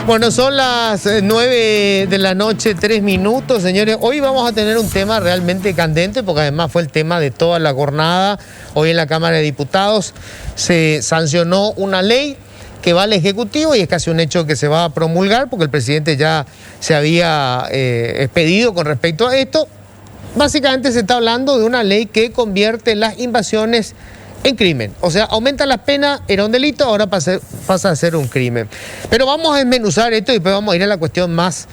Bueno, son las 9 de la noche, 3 minutos, señores. Hoy vamos a tener un tema realmente candente, porque además fue el tema de toda la jornada. Hoy en la Cámara de Diputados se sancionó una ley que va al Ejecutivo y es casi un hecho que se va a promulgar, porque el presidente ya se había expedido con respecto a esto. Básicamente se está hablando de una ley que convierte las invasiones en crimen. O sea, aumenta las penas, era un delito, ahora pasa a ser un crimen. Pero vamos a desmenuzar esto y después vamos a ir a la cuestión más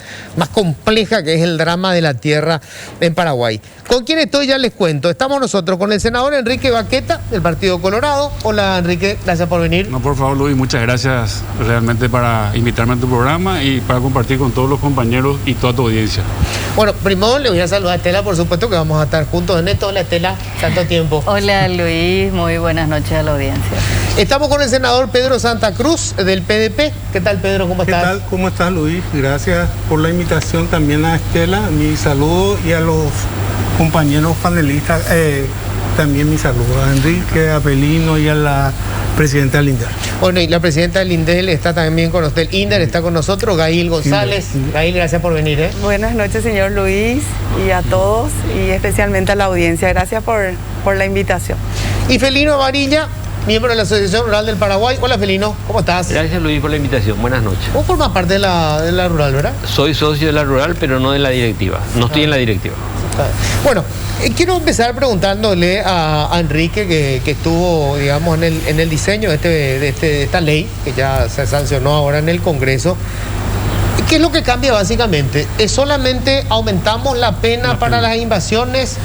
compleja, que es el drama de la tierra en Paraguay. ¿Con quién estoy? Ya les cuento. Estamos nosotros con el senador Enrique Baqueta, del Partido Colorado. Hola, Enrique, gracias por venir. No, por favor, Luis, muchas gracias realmente para invitarme a tu programa y para compartir con todos los compañeros y toda tu audiencia. Bueno, primero le voy a saludar a Estela, por supuesto, que vamos a estar juntos en esto. Hola, Estela, tanto tiempo. Hola, Luis, muy buenas noches a la audiencia. Estamos con el senador Pedro Santa Cruz, del PDP. ¿Qué tal, Pedro? ¿Cómo estás? ¿Qué tal? ¿Cómo estás, Luis? Gracias por la invitación. También a Estela, mi saludo, y a los compañeros panelistas, también mi saludo a Enrique, a Pelino y a la presidenta del INDER. Bueno, y la presidenta del INDER está también con usted. El INDER está con nosotros, Gail González. Gail, gracias por venir. Buenas noches, señor Luis, y a todos, y especialmente a la audiencia. Gracias por la invitación. Y Felino Varilla, miembro de la Asociación Rural del Paraguay. Hola, Felino, ¿cómo estás? Gracias, Luis, por la invitación. Buenas noches. Vos formas parte de la rural, ¿verdad? Soy socio de la rural, pero no de la directiva. No estoy en la directiva. Bueno, quiero empezar preguntándole a Enrique, que estuvo, digamos, en el diseño de esta ley, que ya se sancionó ahora en el Congreso. ¿Qué es lo que cambia básicamente? ¿Es solamente aumentamos la pena para las invasiones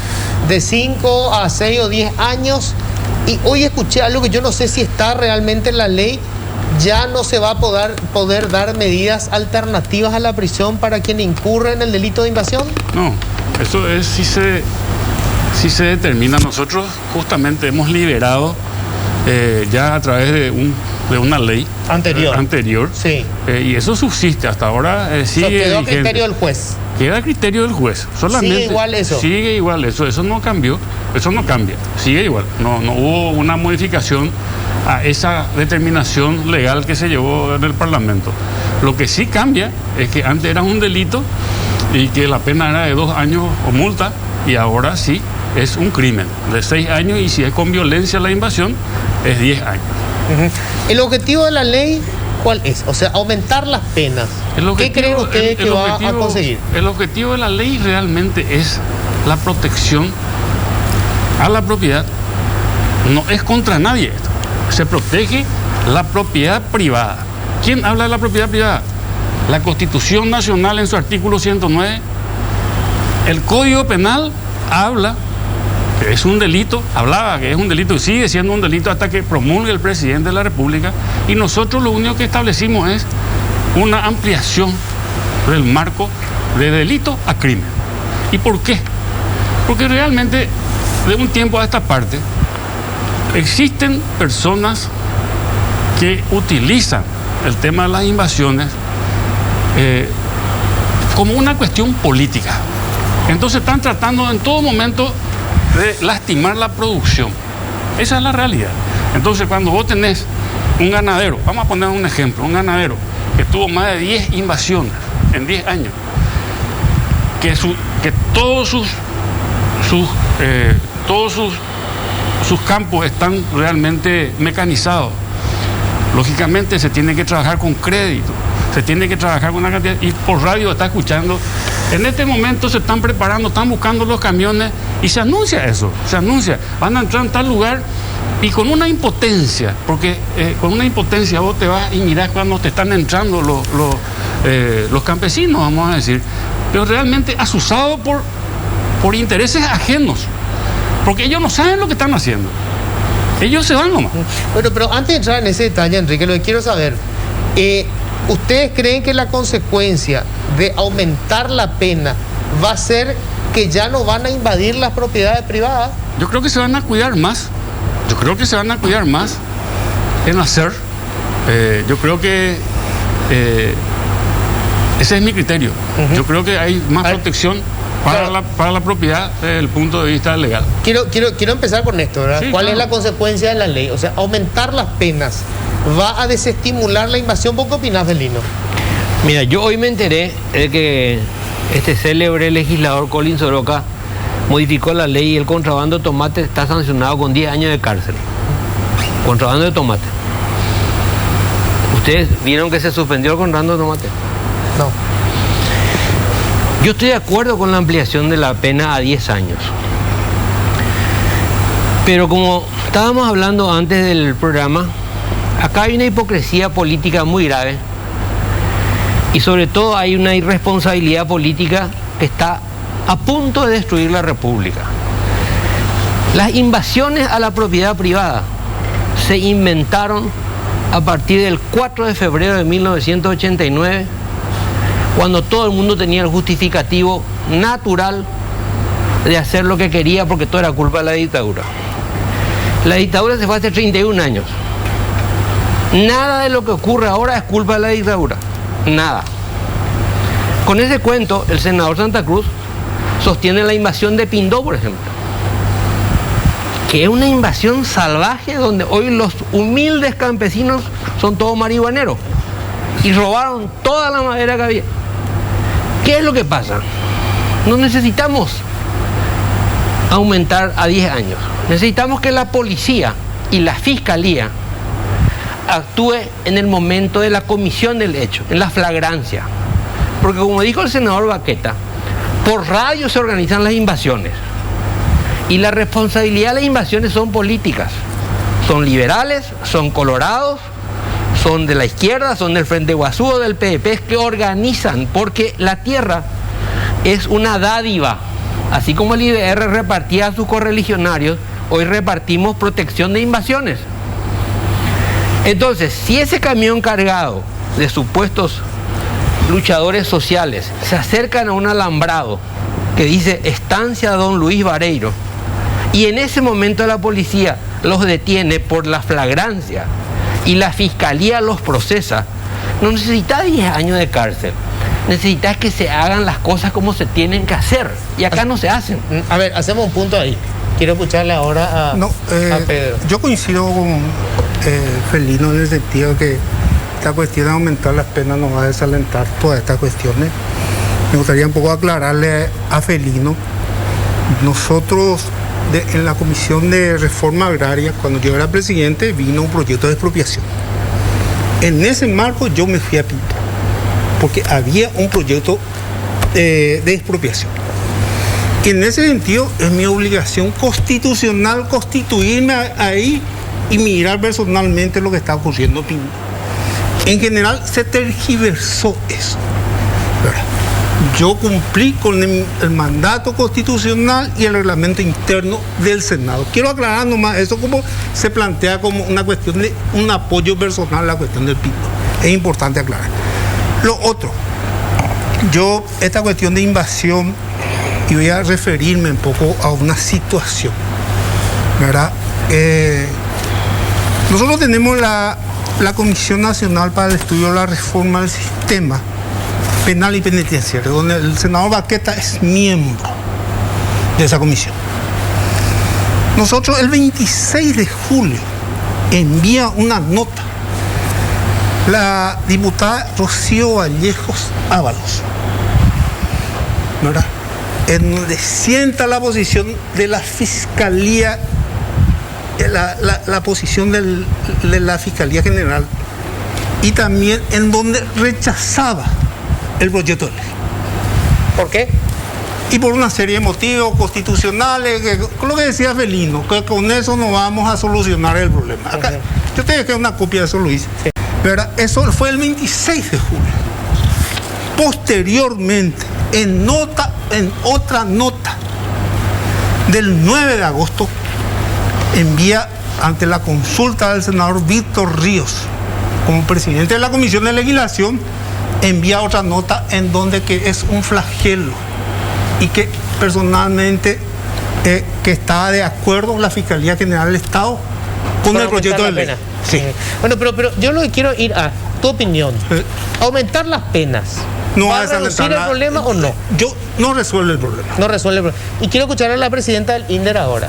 de 5 a 6 o 10 años? Y hoy escuché algo que yo no sé si está realmente en la ley. ¿Ya no se va a poder dar medidas alternativas a la prisión para quien incurre en el delito de invasión? No, eso es si se determina. Nosotros justamente hemos liberado ya a través de una ley anterior. Sí. Y eso subsiste hasta ahora. Sigue quedó a vigente. criterio del juez. Queda a criterio del juez. Solamente sigue igual eso. Sigue igual eso. Eso no cambió. Eso no cambia. Sigue igual. No hubo una modificación a esa determinación legal que se llevó en el Parlamento. Lo que sí cambia es que antes era un delito y que la pena era de 2 años o multa, y ahora sí es un crimen de 6 años, y si es con violencia la invasión es 10 años. ¿El objetivo de la ley cuál es? O sea, aumentar las penas. ¿Qué creen ustedes que va a conseguir? El objetivo de la ley realmente es la protección a la propiedad. No es contra nadie esto. Se protege la propiedad privada. ¿Quién habla de la propiedad privada? La Constitución Nacional en su artículo 109. El Código Penal habla que es un delito, hablaba que es un delito y sigue siendo un delito hasta que promulgue el presidente de la República, y nosotros lo único que establecimos es una ampliación del marco de delito a crimen. ¿Y por qué? Porque realmente de un tiempo a esta parte existen personas que utilizan el tema de las invasiones como una cuestión política. Entonces están tratando en todo momento de lastimar la producción. Esa es la realidad. Entonces, cuando vos tenés un ganadero, vamos a poner un ejemplo, un ganadero que tuvo más de 10 invasiones en 10 años, que todos sus campos están realmente mecanizados, lógicamente se tiene que trabajar con crédito, se tiene que trabajar con una cantidad, y por radio está escuchando. En este momento se están preparando, están buscando los camiones, y se anuncia eso, van a entrar en tal lugar, y con una impotencia, porque con una impotencia vos te vas y mirás cuando te están entrando los campesinos, vamos a decir, pero realmente asusados por intereses ajenos, porque ellos no saben lo que están haciendo, ellos se van nomás. Bueno, pero antes de entrar en ese detalle, Enrique, lo que quiero saber, ¿ustedes creen que la consecuencia de aumentar la pena va a ser que ya no van a invadir las propiedades privadas? Yo creo que se van a cuidar más. En hacer. Yo creo que ese es mi criterio. Yo creo que hay más protección para la propiedad desde el punto de vista legal. Quiero empezar con esto, ¿verdad? Sí, ¿Cuál claro. es la consecuencia de la ley? O sea, aumentar las penas va a desestimular la invasión. ¿Vos qué opinás, Felino? Mira, yo hoy me enteré de que este célebre legislador Colin Soroka modificó la ley y el contrabando de tomate está sancionado con 10 años de cárcel. Contrabando de tomate. ¿Ustedes vieron que se suspendió el contrabando de tomate? No. Yo estoy de acuerdo con la ampliación de la pena a 10 años. Pero como estábamos hablando antes del programa, acá hay una hipocresía política muy grave. Y sobre todo hay una irresponsabilidad política que está a punto de destruir la República. Las invasiones a la propiedad privada se inventaron a partir del 4 de febrero de 1989, cuando todo el mundo tenía el justificativo natural de hacer lo que quería porque todo era culpa de la dictadura. La dictadura se fue hace 31 años. Nada de lo que ocurre ahora es culpa de la dictadura. Nada. Con ese cuento, el senador Santa Cruz sostiene la invasión de Pindó, por ejemplo, que es una invasión salvaje donde hoy los humildes campesinos son todos marihuaneros y robaron toda la madera que había. ¿Qué es lo que pasa? No necesitamos aumentar a 10 años. Necesitamos que la policía y la fiscalía actúe en el momento de la comisión del hecho, en la flagrancia. Porque como dijo el senador Baqueta, por radio se organizan las invasiones. Y la responsabilidad de las invasiones son políticas. Son liberales, son colorados, son de la izquierda, son del Frente Guasú o del PDP, que organizan, porque la tierra es una dádiva. Así como el IDR repartía a sus correligionarios, hoy repartimos protección de invasiones. Entonces, si ese camión cargado de supuestos luchadores sociales se acercan a un alambrado que dice Estancia Don Luis Vareiro, y en ese momento la policía los detiene por la flagrancia y la fiscalía los procesa, no necesita 10 años de cárcel. Necesitas que se hagan las cosas como se tienen que hacer. Y acá no se hacen. A ver, hacemos un punto ahí. Quiero escucharle ahora a Pedro. Yo coincido con Felino en el sentido de que esta cuestión de aumentar las penas nos va a desalentar todas estas cuestiones. Me gustaría un poco aclararle a Felino. Nosotros en la Comisión de Reforma Agraria, cuando yo era presidente, vino un proyecto de expropiación. En ese marco yo me fui a Pinto, porque había un proyecto de expropiación. Y en ese sentido es mi obligación constitucional constituirme ahí y mirar personalmente lo que está ocurriendo en Pinto. En general se tergiversó eso, ¿verdad? Yo cumplí con el mandato constitucional y el reglamento interno del Senado. Quiero aclarar nomás eso, como se plantea como una cuestión de un apoyo personal a la cuestión del Pinto. Es importante aclarar. Lo otro, esta cuestión de invasión, y voy a referirme un poco a una situación, ¿verdad? Nosotros tenemos la Comisión Nacional para el Estudio de la Reforma del Sistema Penal y Penitenciario, donde el senador Baqueta es miembro de esa comisión. Nosotros el 26 de julio envía una nota la diputada Rocío Vallejos Ábalos, ¿verdad?, en donde sienta la posición de la Fiscalía, la posición de la Fiscalía General, y también en donde rechazaba el proyecto de ley. ¿Por qué? Y por una serie de motivos constitucionales, lo que decía Felino, que con eso no vamos a solucionar el problema. Acá, yo te dejé una copia de eso, Luis. Sí. ¿Verdad? Eso fue el 26 de julio. Posteriormente, en otra nota del 9 de agosto, envía ante la consulta del senador Víctor Ríos, como presidente de la Comisión de Legislación, envía otra nota en donde que es un flagelo y que personalmente que estaba de acuerdo la Fiscalía General del Estado con el proyecto de ley. Sí. Bueno, pero yo lo que quiero ir a tu opinión. Aumentar las penas. No ¿Va a reducir el problema o no? No resuelve el problema. No resuelve el problema. Y quiero escuchar a la presidenta del INDER ahora.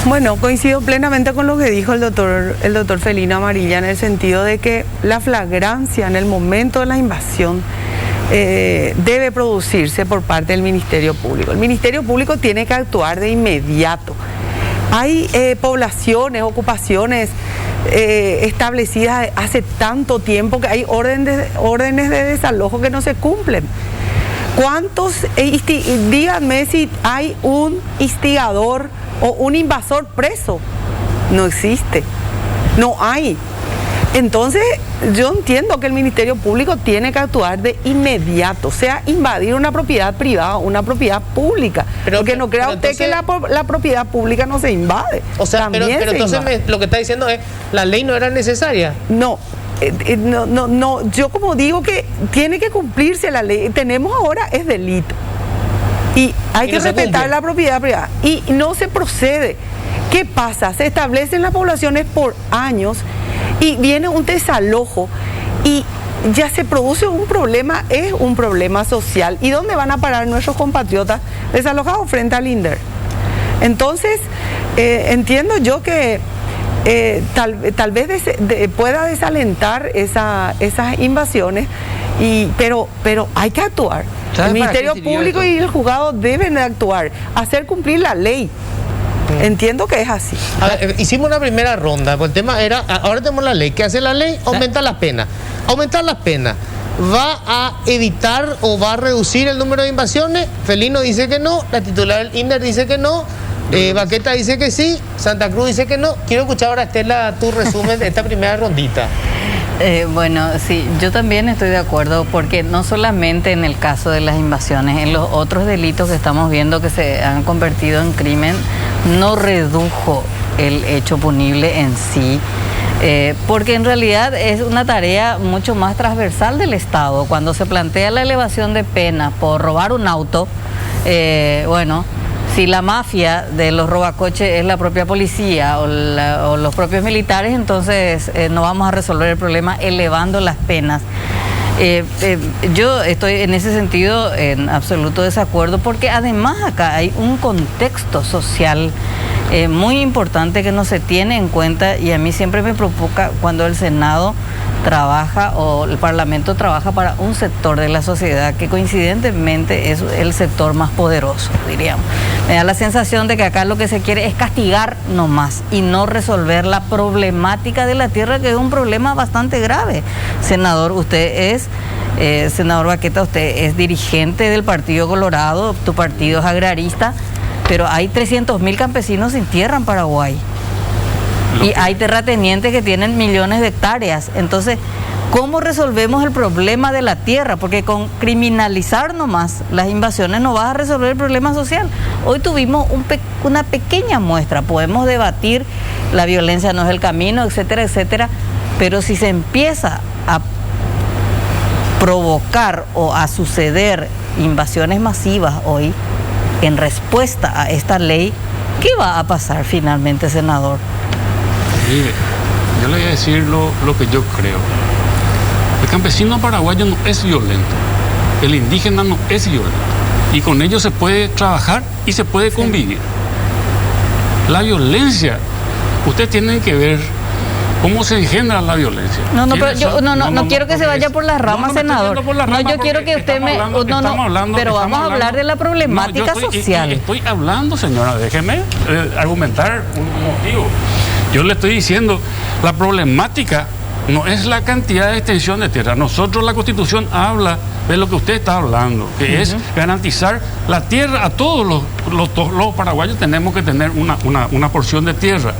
Bueno, coincido plenamente con lo que dijo el doctor Felino Amarilla, en el sentido de que la flagrancia en el momento de la invasión debe producirse por parte del Ministerio Público. El Ministerio Público tiene que actuar de inmediato. Hay poblaciones, ocupaciones establecidas hace tanto tiempo que hay órdenes de desalojo que no se cumplen. Díganme si hay un instigador o un invasor preso. No existe, no hay. Entonces, yo entiendo que el Ministerio Público tiene que actuar de inmediato, sea invadir una propiedad privada o una propiedad pública. Porque no crea usted que la propiedad pública no se invade. O sea, pero entonces lo que está diciendo es, ¿la ley no era necesaria? No, yo como digo que tiene que cumplirse la ley. Tenemos ahora es delito. Y hay que respetar la propiedad privada. Y no se procede. ¿Qué pasa? Se establecen las poblaciones por años y viene un desalojo y ya se produce un problema, es un problema social. ¿Y dónde van a parar nuestros compatriotas desalojados? Frente al INDER. Entonces, entiendo yo que tal vez pueda desalentar esas invasiones, pero hay que actuar. El Ministerio Público y el juzgado deben de actuar, hacer cumplir la ley. Entiendo que es así. A ver, hicimos una primera ronda, pues el tema era, ahora tenemos la ley. ¿Qué hace la ley? Aumenta las penas. Aumentar las penas, ¿va a evitar o va a reducir el número de invasiones? Felino dice que no, la titular del INDER dice que no, Baqueta dice que sí, Santa Cruz dice que no. Quiero escuchar ahora, Estela, tu resumen de esta primera rondita. Bueno, sí, yo también estoy de acuerdo, porque no solamente en el caso de las invasiones, en los otros delitos que estamos viendo que se han convertido en crimen, no redujo el hecho punible en sí, porque en realidad es una tarea mucho más transversal del Estado. Cuando se plantea la elevación de penas por robar un auto, si la mafia de los robacoches es la propia policía o los propios militares, entonces no vamos a resolver el problema elevando las penas. Yo estoy en ese sentido en absoluto desacuerdo, porque además acá hay un contexto social muy importante que no se tiene en cuenta, y a mí siempre me preocupa cuando el Senado trabaja o el Parlamento trabaja para un sector de la sociedad que coincidentemente es el sector más poderoso, diríamos. Me da la sensación de que acá lo que se quiere es castigar nomás y no resolver la problemática de la tierra, que es un problema bastante grave. Senador, usted es, senador Baqueta, usted es dirigente del Partido Colorado, tu partido es agrarista, pero hay 300.000 campesinos sin tierra en Paraguay. Y hay terratenientes que tienen millones de hectáreas. Entonces, ¿cómo resolvemos el problema de la tierra? Porque con criminalizar nomás las invasiones no vas a resolver el problema social. Hoy tuvimos una pequeña muestra. Podemos debatir, la violencia no es el camino, etcétera, etcétera. Pero si se empieza a provocar o a suceder invasiones masivas hoy en respuesta a esta ley, ¿qué va a pasar finalmente, senador? Mire, yo le voy a decir lo que yo creo. El campesino paraguayo no es violento, el indígena no es violento, y con ellos se puede trabajar y se puede convivir. La violencia, ustedes tienen que ver cómo se engendra la violencia. Pero yo no quiero que se vaya por las ramas, senador. Yo quiero que usted me... Pero vamos a hablar de la problemática social. Estoy hablando, señora, déjeme argumentar un motivo. Yo le estoy diciendo, la problemática no es la cantidad de extensión de tierra. Nosotros, la Constitución habla de lo que usted está hablando, que es garantizar la tierra a todos los paraguayos. Tenemos que tener una porción de tierra,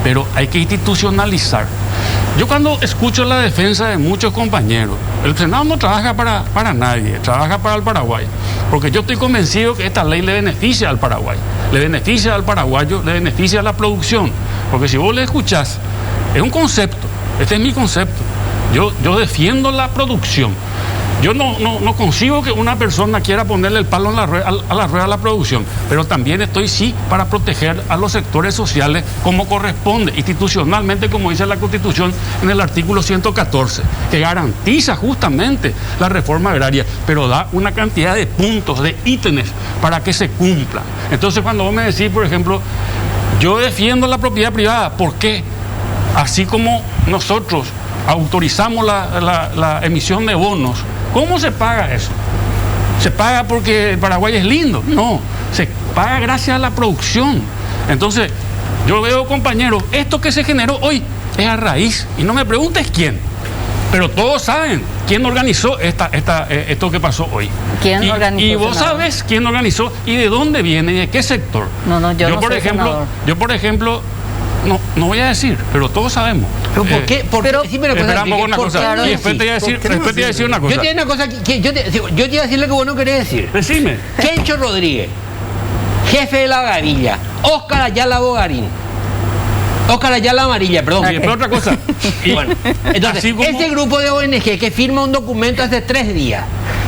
pero hay que institucionalizar. Yo cuando escucho la defensa de muchos compañeros, el Senado no trabaja para nadie, trabaja para el Paraguay, porque yo estoy convencido que esta ley le beneficia al Paraguay, le beneficia al paraguayo, le beneficia a la producción, porque si vos le escuchás, es un concepto, este es mi concepto, yo defiendo la producción. Yo no consigo que una persona quiera ponerle el palo a la rueda de la producción, pero también estoy sí para proteger a los sectores sociales como corresponde, institucionalmente, como dice la Constitución en el artículo 114, que garantiza justamente la reforma agraria, pero da una cantidad de puntos, de ítems para que se cumpla. Entonces, cuando vos me decís, por ejemplo, Yo defiendo la propiedad privada. ¿Por qué? Así como nosotros autorizamos la emisión de bonos, ¿cómo se paga eso? ¿Se paga porque Paraguay es lindo? No, se paga gracias a la producción. Entonces, yo veo, compañeros, esto que se generó hoy es a raíz, y no me preguntes quién, pero todos saben quién organizó esto que pasó hoy. ¿Quién organizó? Y vos sabés quién organizó y de dónde viene y de qué sector. Yo no por sé, ejemplo, senador. no voy a decir, pero todos sabemos. ¿Pero por qué? Decime una cosa, Espera un poco una ¿por cosa. qué no Y después te voy a decir una cosa. Yo te digo una cosa, yo te iba a decir lo que vos no querés decir. Decime. Kencho Rodríguez, jefe de la Gavilla, Óscar Ayala Bogarín, Óscar Ayala Amarilla, perdón. Y después otra cosa. Y bueno, entonces, como... ese grupo de ONG que firma un documento hace 3 días,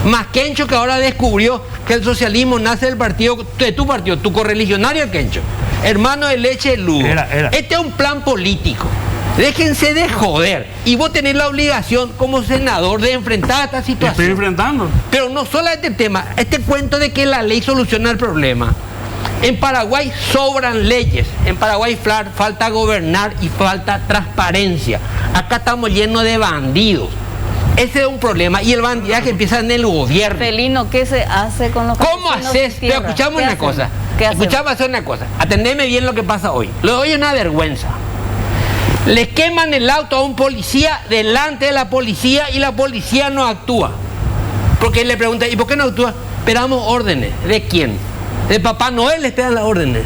más Kencho que ahora descubrió que el socialismo nace del partido, de tu partido, tu correligionario Kencho, hermano de leche de Lugo. Este es un plan político. Déjense de joder. Y vos tenés la obligación como senador de enfrentar esta situación. Estoy enfrentando. Pero no solo este tema, este cuento de que la ley soluciona el problema. En Paraguay sobran leyes. En Paraguay falta gobernar y falta transparencia. Acá estamos llenos de bandidos. Ese es un problema. Y el bandidaje empieza en el gobierno. Felino, ¿qué se hace con los ¿Cómo haces? Pero escuchamos una cosa. Escuchamos hacer una cosa. Atendeme bien lo que pasa hoy. Lo de hoy es una vergüenza. Le queman el auto a un policía delante de la policía y la policía no actúa. Porque él le pregunta, ¿y por qué no actúa? Esperamos órdenes. ¿De quién? ¿De Papá Noel le esperan las órdenes?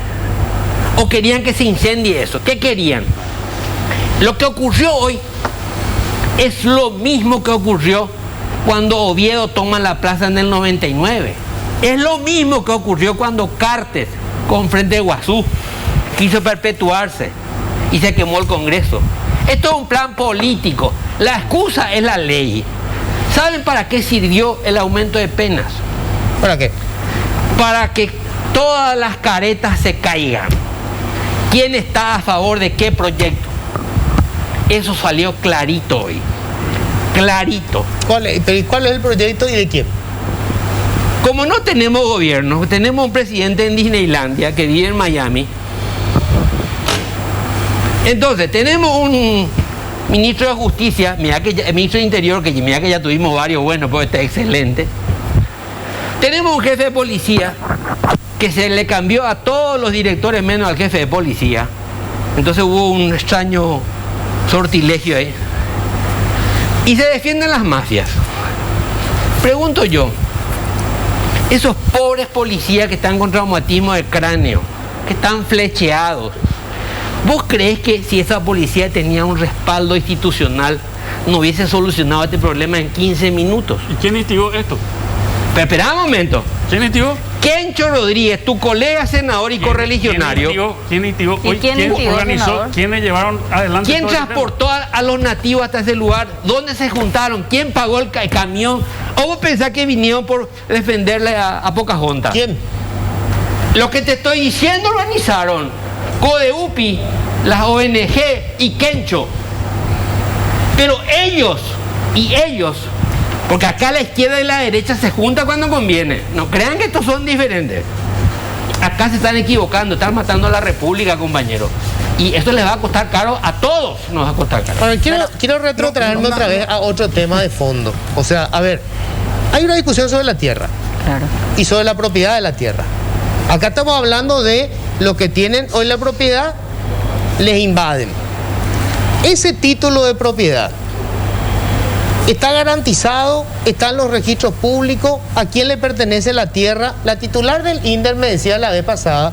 ¿O querían que se incendie eso? ¿Qué querían? Lo que ocurrió hoy es lo mismo que ocurrió cuando Oviedo toma la plaza en el 99. Es lo mismo que ocurrió cuando Cartes, con Frente de Guazú, quiso perpetuarse y se quemó el Congreso. Esto es un plan político. La excusa es la ley. ¿Saben para qué sirvió el aumento de penas? ¿Para qué? Para que todas las caretas se caigan. ¿Quién está a favor de qué proyecto? Eso salió clarito hoy. Clarito. ¿Cuál es el proyecto y de quién? Como no tenemos gobierno, tenemos un presidente en Disneylandia que vive en Miami. Entonces, tenemos un ministro de Justicia, el ministro de Interior, que mira que ya tuvimos varios buenos, porque está excelente. Tenemos un jefe de policía que se le cambió a todos los directores menos al jefe de policía. Entonces hubo un extraño sortilegio ahí. Y se defienden las mafias. Pregunto yo, esos pobres policías que están con traumatismo de cráneo, que están flecheados, ¿vos crees que si esa policía tenía un respaldo institucional no hubiese solucionado este problema en 15 minutos? ¿Y quién instigó esto? Pero espera un momento. ¿Quién instigó? Kencho Rodríguez, tu colega senador y correligionario. ¿Quién instigó? ¿Quién organizó? senador? ¿Quiénes llevaron adelante? ¿Quién transportó a los nativos hasta ese lugar? ¿Dónde se juntaron? ¿Quién pagó el camión? ¿O vos pensás que vinieron por defenderle a Pocahontas? ¿Quién? Lo que te estoy diciendo organizaron CODEUPI, las ONG y Kencho. Pero ellos, porque acá la izquierda y la derecha se juntan cuando conviene. No crean que estos son diferentes. Acá se están equivocando, están matando a la República, compañeros. Y esto les va a costar caro a todos, nos va a costar caro. A ver, quiero retrotraerme otra vez a otro tema de fondo. O sea, a ver, hay una discusión sobre la tierra. Claro. Y sobre la propiedad de la tierra. Acá estamos hablando de los que tienen hoy la propiedad, les invaden. Ese título de propiedad está garantizado, está en los registros públicos, a quién le pertenece la tierra. La titular del INDER me decía la vez pasada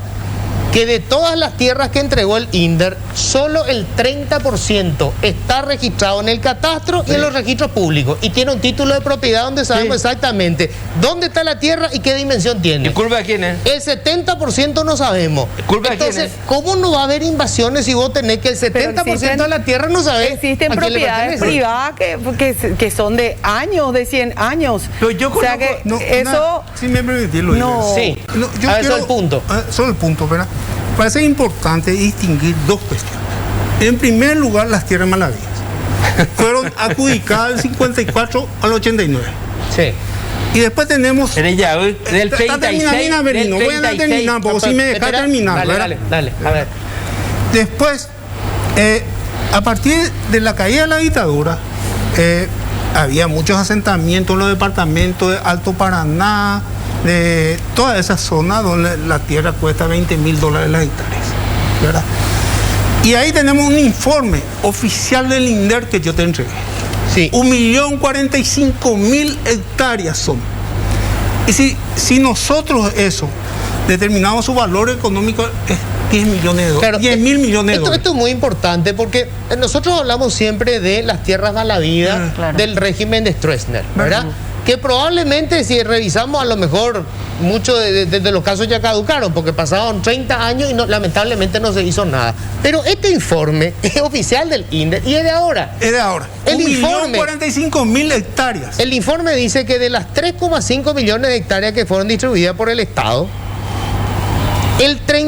que de todas las tierras que entregó el INDER, solo el 30% está registrado en el catastro y en los registros públicos. Y tiene un título de propiedad donde sabemos exactamente dónde está la tierra y qué dimensión tiene. ¿Y culpa de quién es? El 70% no sabemos. ¿Culpa de Entonces, quién es? ¿cómo no va a haber invasiones si vos tenés que el 70% de la tierra no sabés? Existen a quién le propiedades pertenece? privadas que son de años, de 100 años. Pero yo o sea conozco- que eso... si me permitís, Luis. No. Sí. No, yo A ver, quiero- solo el punto. Solo el punto, ¿verdad? Parece importante distinguir dos cuestiones. En primer lugar, las tierras malavías fueron adjudicadas del 54 al 89. Sí. Y después tenemos... Del 36, Está terminando, Avelino. Voy a terminar, porque si me deja terminar, Dale, ¿verdad? dale, a ver. Después, a partir de la caída de la dictadura, había muchos asentamientos en los departamentos de Alto Paraná, de toda esa zona donde la tierra cuesta $20.000 las hectáreas, ¿verdad? Y ahí tenemos un informe oficial del INDER que yo te entregué. Sí. 1.045.000 hectáreas son. Y si nosotros eso determinamos su valor económico, es 10 millones de dólares. Claro, 10.000 millones de dólares. Esto es muy importante porque nosotros hablamos siempre de las tierras malavidas Claro. del régimen de Stroessner, ¿verdad? Que probablemente, si revisamos, a lo mejor muchos de los casos ya caducaron porque pasaron 30 años y lamentablemente no se hizo nada. Pero este informe es oficial del INDER y es de ahora. Es de ahora. El informe. 1.045.000 hectáreas. El informe dice que de las 3,5 millones de hectáreas que fueron distribuidas por el Estado, entre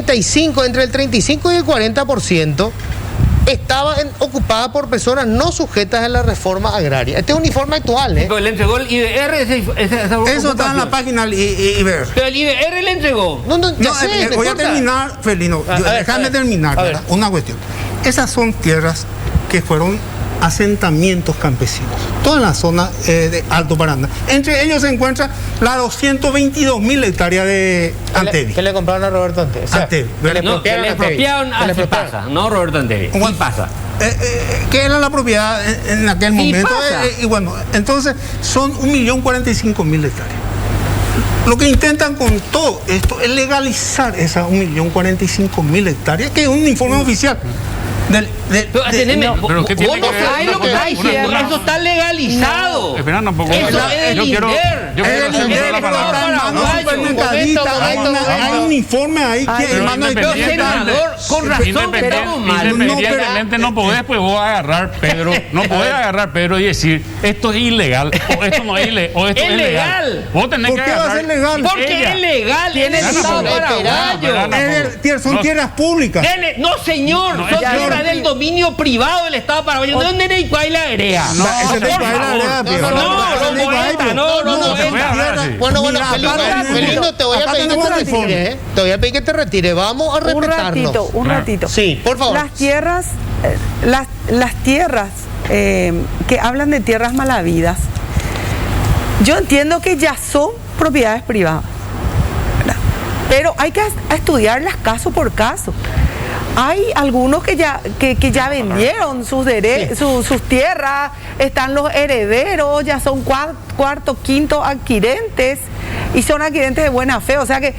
el 35 y el 40% estaba ocupada por personas no sujetas a la reforma agraria. Este es un informe actual, ¿eh? Pero le entregó el IBR Eso está en la página IBR. Pero el IBR le entregó. No, ya No, sé, no voy a importa. terminar, Felino. A ver, Déjame terminar, a ver. ¿verdad? Una cuestión. Esas son tierras que fueron asentamientos campesinos, toda en la zona de Alto Paraná. Entre ellos se encuentra las 222.000 hectáreas de Antevi. ¿Qué le compraron a Roberto Antevi? O sea, Antevi. que le No, que le expropiaron a pasa, no Roberto Antevi. Sí Bueno, pasa. Que era la propiedad en aquel Y momento. pasa. Y bueno, entonces son 1.045.000 hectáreas. Lo que intentan con todo esto es legalizar esas 1.045.000 hectáreas, que es un informe oficial. Pero atendeme, pero ¿qué tiene vos no que ver sabés lo que está diciendo, eso está legalizado. Espera un poco. Eso es del yo quiero INDER. yo quiero El hacer INDER, la pero palabra. está en manos Paraguayo. supermercadistas. Hay un informe ahí que Pero hermano de Pero senador, con razón estamos mal. Independientemente no podés, pues vos agarrar Pedro, no podés agarrar Pedro y decir esto es ilegal o esto no es ilegal o esto Es es legal. legal. Vos tenés ¿Por que qué va a agarrar ser legal? Porque ella. es legal en el Tiene Estado razón, paraguayo. Son No. tierras públicas. No, señor, No, son ya, tierras no. del dominio privado del Estado paraguayo. ¿De dónde era Iguay la herea? No, Ese por es la favor. idea, No, Pío. no, no poeta, no se puede hablar poeta. así. Bueno, Mira, Felino, aparte- Felino, te voy a acá pedir que tenemos te el informe. retires, ¿eh? Te voy a pedir que te retires. Vamos a respetarnos. Un Claro. ratito. Sí, por favor. Las tierras, las tierras que hablan de tierras malavidas, yo entiendo que ya son propiedades privadas, ¿verdad? Pero hay que estudiarlas caso por caso. Hay algunos que ya vendieron sus tierras, están los herederos, ya son cuarto, quinto adquirentes y son adquirentes de buena fe. O sea que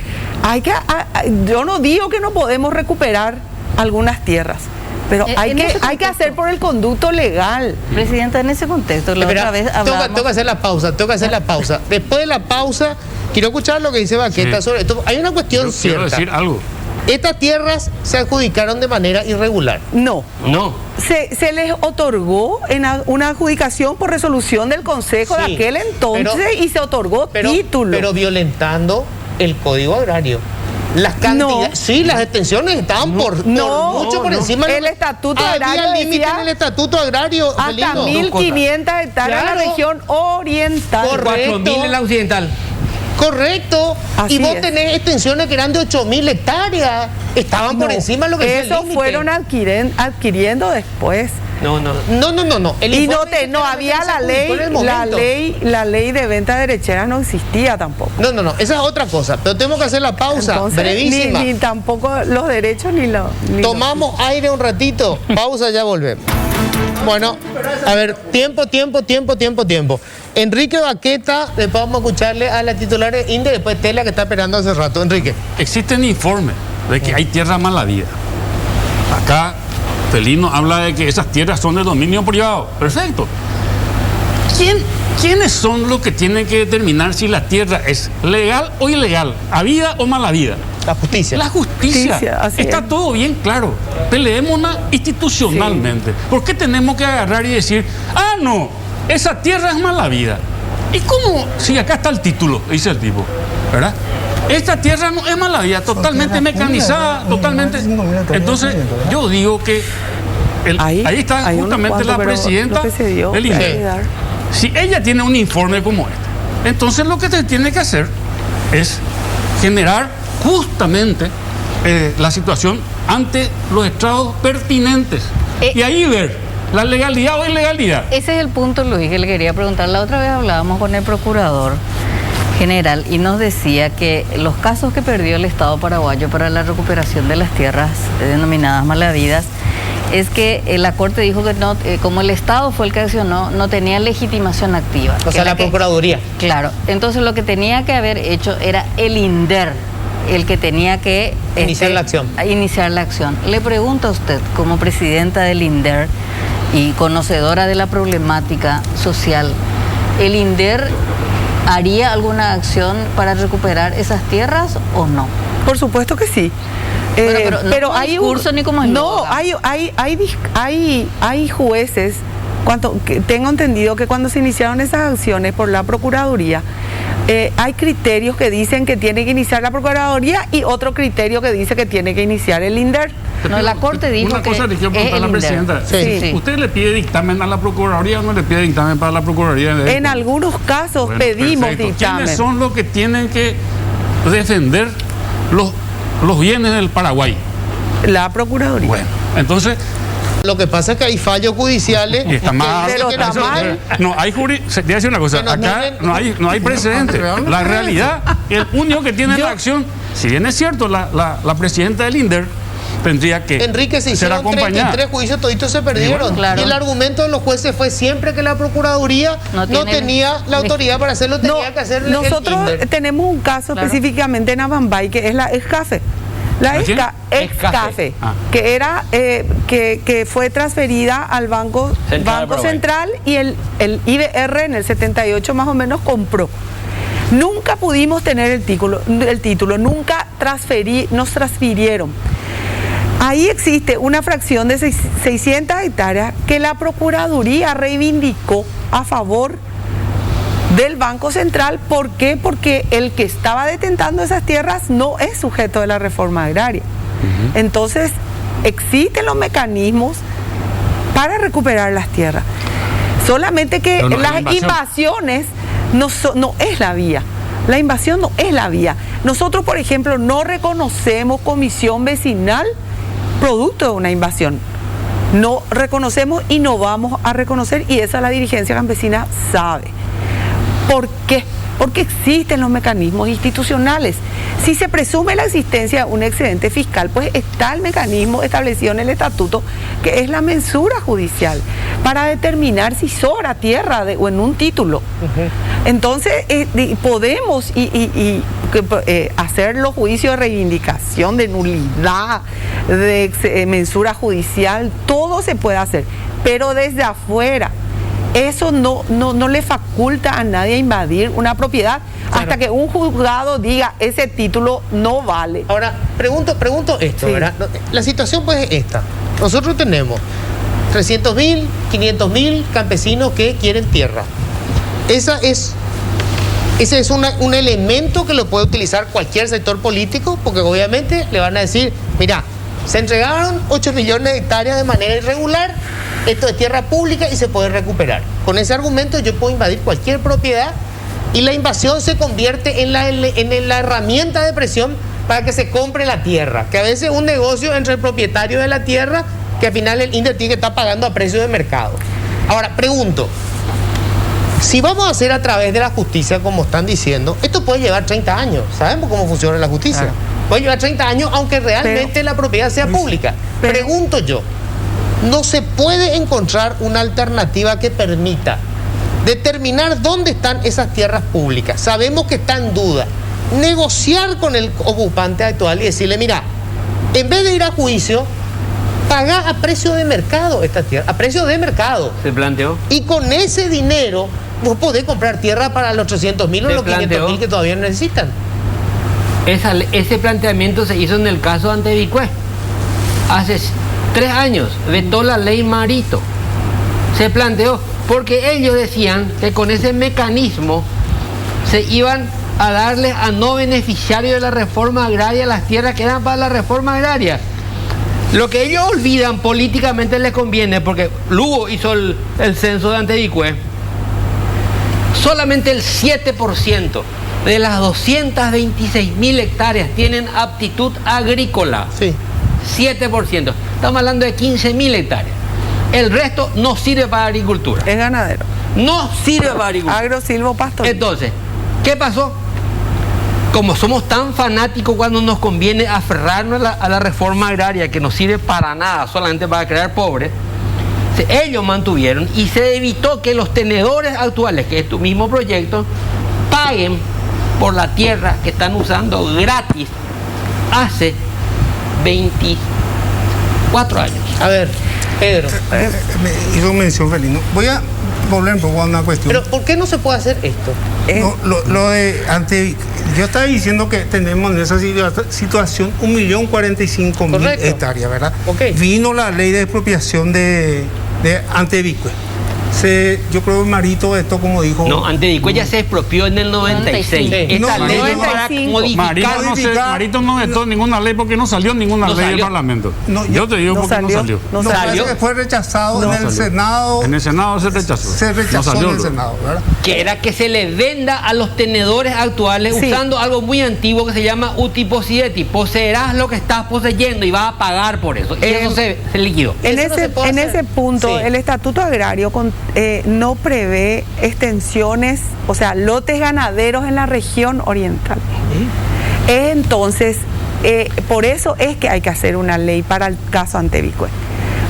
yo no digo que no podemos recuperar algunas tierras, pero hay que hacer por el conducto legal. Presidenta, en ese contexto, la Espera, otra vez tengo hablamos... que hacer la pausa, Después de la pausa, quiero escuchar lo que dice Baqueta Sí. sobre esto. Hay una cuestión Yo quiero cierta. decir algo. Estas tierras se adjudicaron de manera irregular. No. No. Se les otorgó en una adjudicación por resolución del Consejo Sí, de aquel entonces y se otorgó título. Pero violentando el Código Agrario. Las cantidades, No. sí, las extensiones estaban por mucho por encima. El Estatuto Agrario Había límite decía en el Estatuto Agrario, hasta Felino. 1.500 hectáreas en la Claro. región oriental. Correcto. 4.000 en la occidental. Correcto. Así y vos es. tenés extensiones que eran de 8.000 hectáreas. Estaban por No, encima de lo que decía el eso límite. fueron adquiriendo después. No. No. El Y informe dice que no había se la adjudicó en el momento. la ley de venta derechera no existía tampoco. No, esa es otra cosa. Pero tenemos que hacer la pausa, Entonces, brevísima. ni tampoco los derechos ni los... Tomamos aire un ratito. Pausa, ya volvemos. Bueno, a ver, tiempo. Enrique Baqueta, después vamos a escucarle a la titular de INDE, después Tela que está esperando hace rato. Enrique. Existen informes de que hay tierra malavida. Acá Felino habla de que esas tierras son de dominio privado. Perfecto. ¿Quiénes son los que tienen que determinar si la tierra es legal o ilegal? ¿Habida o malavida? La justicia. La justicia. Así Está es. todo bien claro. Peleémonos institucionalmente. ¿Por qué tenemos que agarrar y decir, no, esa tierra es malavida? ¿Y cómo? Si acá está el título, dice el tipo, ¿verdad? Esta tierra no es malavida, totalmente mecanizada, totalmente. Entonces, yo digo que ahí está hay justamente unos la cuantos, pero presidenta lo que se dio, del hay INDER. que dar. Si ella tiene un informe como este, entonces lo que se tiene que hacer es generar justamente la situación ante los estrados pertinentes y ahí ver la legalidad o ilegalidad. Ese es el punto, Luis, que le quería preguntar. La otra vez hablábamos con el procurador general y nos decía que los casos que perdió el Estado paraguayo para la recuperación de las tierras denominadas malavidas es que la Corte dijo que no, como el Estado fue el que accionó, no tenía legitimación activa. O sea, la Procuraduría. Claro, entonces lo que tenía que haber hecho era el INDER, el que tenía que iniciar la acción. Iniciar la acción. Le pregunto a usted, como presidenta del INDER y conocedora de la problemática social, ¿el INDER haría alguna acción para recuperar esas tierras o no? Por supuesto que sí. Pero no hay discurso ni como hay jueces, tengo entendido que cuando se iniciaron esas acciones por la Procuraduría, hay criterios que dicen que tiene que iniciar la Procuraduría y otro criterio que dice que tiene que iniciar el INDER. No, la Corte dijo una cosa que le quiero preguntar a la presidenta. Sí. ¿Usted le pide dictamen a la Procuraduría o no le pide dictamen para la Procuraduría? En algunos casos pedimos perfecto. dictamen. ¿Quiénes son los que tienen que defender los bienes del Paraguay? La Procuraduría. Bueno, entonces... Lo que pasa es que hay fallos judiciales. Y está mal. Pero está mal. No, hay te voy a decir una cosa. Acá no hay precedente. La realidad, el único que tiene la acción, si bien es cierto, la presidenta del INDER tendría que Enrique, se hicieron 33 juicios, toditos se perdieron. Bueno, claro. Y el argumento de los jueces fue siempre que la Procuraduría no tenía la autoridad para hacerlo, tenía que hacer Nosotros el INDER. tenemos un caso específicamente en Abambay, que es la Excafe. La Excafe, que era que fue transferida al Banco Central y el IBR en el 78 más o menos compró. Nunca pudimos tener el título, nunca nos transfirieron. Ahí existe una fracción de 600 hectáreas que la Procuraduría reivindicó a favor del Banco Central. ¿Por qué? Porque el que estaba detentando esas tierras no es sujeto de la reforma agraria. Entonces, existen los mecanismos para recuperar las tierras. Solamente que las invasiones no es la vía. La invasión no es la vía. Nosotros, por ejemplo, no reconocemos comisión vecinal producto de una invasión. No reconocemos y no vamos a reconocer, y esa la dirigencia campesina sabe. ¿Por qué? Porque existen los mecanismos institucionales. Si se presume la existencia de un excedente fiscal, pues está el mecanismo establecido en el estatuto, que es la mensura judicial, para determinar si sobra tierra o en un título. Entonces, podemos hacer los juicios de reivindicación, de nulidad, de mensura judicial, todo se puede hacer, pero desde afuera. Eso no le faculta a nadie a invadir una propiedad hasta que un juzgado diga ese título no vale. Ahora, pregunto esto, ¿verdad? La situación pues es esta. Nosotros tenemos 300.000, 500.000 campesinos que quieren tierra. Ese es un elemento que lo puede utilizar cualquier sector político, porque obviamente le van a decir, mira, se entregaron 8 millones de hectáreas de manera irregular, esto es tierra pública y se puede recuperar. Con ese argumento yo puedo invadir cualquier propiedad y la invasión se convierte en la herramienta de presión para que se compre la tierra, que a veces es un negocio entre el propietario de la tierra, que al final el INDER tiene que estar pagando a precio de mercado. Ahora, pregunto, si vamos a hacer a través de la justicia, como están diciendo, esto puede llevar 30 años. Sabemos cómo funciona la justicia. Puede llevar 30 años, aunque realmente la propiedad sea pública. Pregunto yo, ¿no se puede encontrar una alternativa que permita determinar dónde están esas tierras públicas? Sabemos que está en duda. Negociar con el ocupante actual y decirle, mira, en vez de ir a juicio, paga a precio de mercado esta tierra, a precio de mercado. ¿Se planteó? Y con ese dinero vos podés comprar tierra para los 800.000 o los 500.000 que todavía necesitan. Ese planteamiento se hizo en el caso ante Vicue. Hace 3 años vetó la ley Marito. Se planteó porque ellos decían que con ese mecanismo se iban a darle a no beneficiarios de la reforma agraria las tierras que eran para la reforma agraria. Lo que ellos olvidan políticamente les conviene, porque Lugo hizo el censo de Antevicue. Solamente el 7% de las 226.000 hectáreas tienen aptitud agrícola. Sí. 7%. Estamos hablando de 15.000 hectáreas. El resto no sirve para agricultura. Es ganadero. No sirve para agricultura. Agrosilvopastoril. Entonces, ¿qué pasó? Como somos tan fanáticos cuando nos conviene aferrarnos a la reforma agraria que no sirve para nada, solamente para crear pobres, ellos mantuvieron y se evitó que los tenedores actuales, que es tu mismo proyecto, paguen por la tierra que están usando gratis hace 24 años. A ver, Pedro. Me hizo mención Felino. Voy a volver un poco a una cuestión. Pero ¿por qué no se puede hacer esto? No, lo de yo estaba diciendo que tenemos en esa situación 1.045.000 Correcto. hectáreas, ¿verdad? Ok. Vino la ley de expropiación de Antevicue. Yo creo que Marito, esto como dijo... No, Antevicue ya se expropió en el 96. Sí. Esta No, ley es 95. para modificar. Marito no vetó ninguna ley porque no salió ninguna No ley del salió. Parlamento. No, yo te digo no porque salió. no salió. No No, salió. parece que fue rechazado No en el salió. Senado. En el Senado se rechazó. Se rechazó No salió en el luego. Senado, ¿verdad? Que era que se le venda a los tenedores actuales Sí. usando algo muy antiguo que se llama utiposieti. Poseerás lo que estás poseyendo y vas a pagar por eso. Y eso se liquidó. En Eso no se ese, puede en hacer. ese punto, Sí. el Estatuto Agrario no prevé extensiones, o sea, lotes ganaderos en la región oriental. Entonces, por eso es que hay que hacer una ley para el caso Antevicue,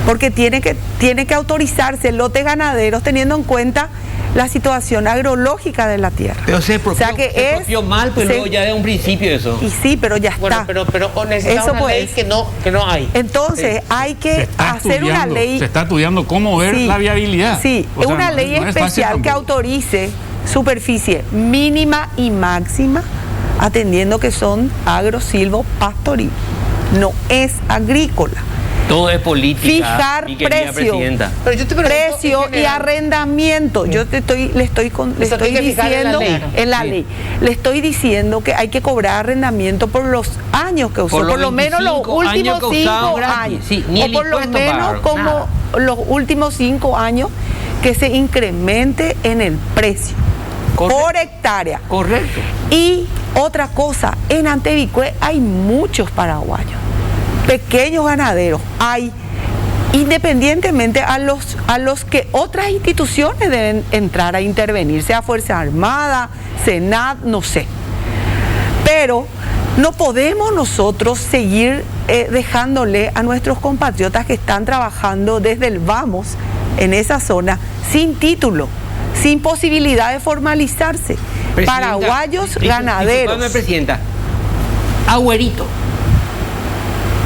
porque tiene que autorizarse lotes ganaderos teniendo en cuenta la situación agrológica de la tierra. Pero se expropió, O sea que se expropió mal, pues se- luego ya de un principio eso. Y sí, pero ya Bueno, está. pero necesitamos Eso una pues. ley que no hay. Entonces, hay Se que está hacer una estudiando, ley. Se está estudiando cómo ver Sí, la viabilidad. Sí, O sea, una no- ley no es fácil especial que tampoco. autorice superficie mínima y máxima, atendiendo que son agrosilvopastoril, no es agrícola. Todo es política. Fijar mi querida precio, presidenta. Pero yo te pregunto, precio en y general, arrendamiento. Yo le estoy Eso tiene que fijar en la diciendo ley. en la Sí. ley. Le estoy diciendo que hay que cobrar arrendamiento por los años que usó, Por los por lo menos los 25 años últimos que usaron 5 gratis. años. Sí, ni o el por lo impuesto menos pagaron, como nada. los últimos 5 años que se incremente en el precio Correcto. por hectárea. Correcto. Y otra cosa, en Antevicue hay muchos paraguayos, pequeños ganaderos, hay, independientemente a los que otras instituciones deben entrar a intervenir, sea Fuerza Armada, Senat, no sé. Pero no podemos nosotros seguir dejándole a nuestros compatriotas que están trabajando desde el vamos en esa zona sin título, sin posibilidad de formalizarse. Presidenta, Paraguayos discúlpame, ganaderos. Presidenta. Agüerito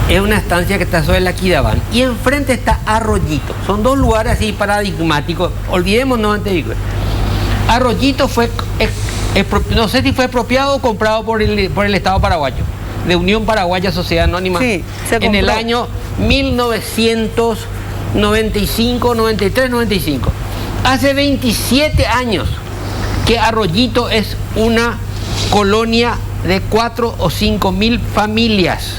es una estancia que está sobre la Quidabán y enfrente está Arroyito. Son dos lugares así paradigmáticos. Olvidémonos antes de... Arroyito fue, no sé si fue expropiado o comprado por el Estado paraguayo, de Unión Paraguaya Sociedad Anónima, Sí, se en el compró. año 1995, 93, 95. Hace 27 años que Arroyito es una colonia de 4 o 5 mil familias.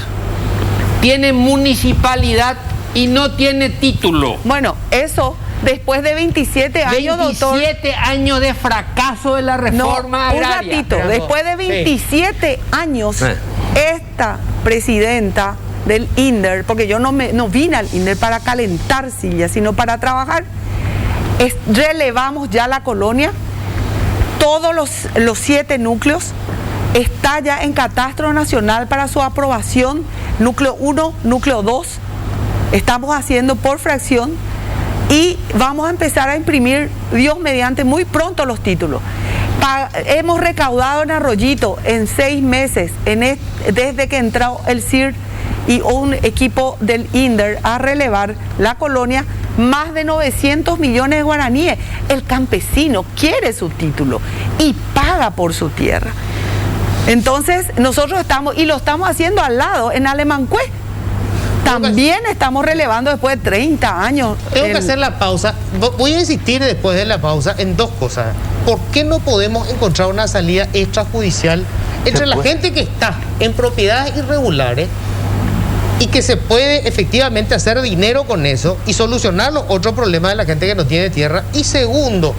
Tiene municipalidad y no tiene título. Bueno, eso después de 27 años, doctor. 27 años de fracaso de la reforma un agraria. ratito, Pero después de sí. 27 años, Sí. esta presidenta del INDER, porque yo no vine al INDER para calentar sillas, sino para trabajar, relevamos ya la colonia, todos los 7 núcleos, está ya en catastro nacional para su aprobación, núcleo 1, núcleo 2, estamos haciendo por fracción y vamos a empezar a imprimir, Dios mediante, muy pronto los títulos. Hemos recaudado en Arroyito en 6 meses, desde que entró el CIR y un equipo del INDER a relevar la colonia, más de 900 millones de guaraníes. El campesino quiere su título y paga por su tierra. Entonces nosotros lo estamos haciendo al lado, en Alemancue. También estamos relevando después de 30 años. Tengo que hacer la pausa. Voy a insistir después de la pausa en dos cosas. ¿Por qué no podemos encontrar una salida extrajudicial entre la gente que está en propiedades irregulares y que se puede efectivamente hacer dinero con eso y solucionar los otros problemas de la gente que no tiene tierra? Y segundo,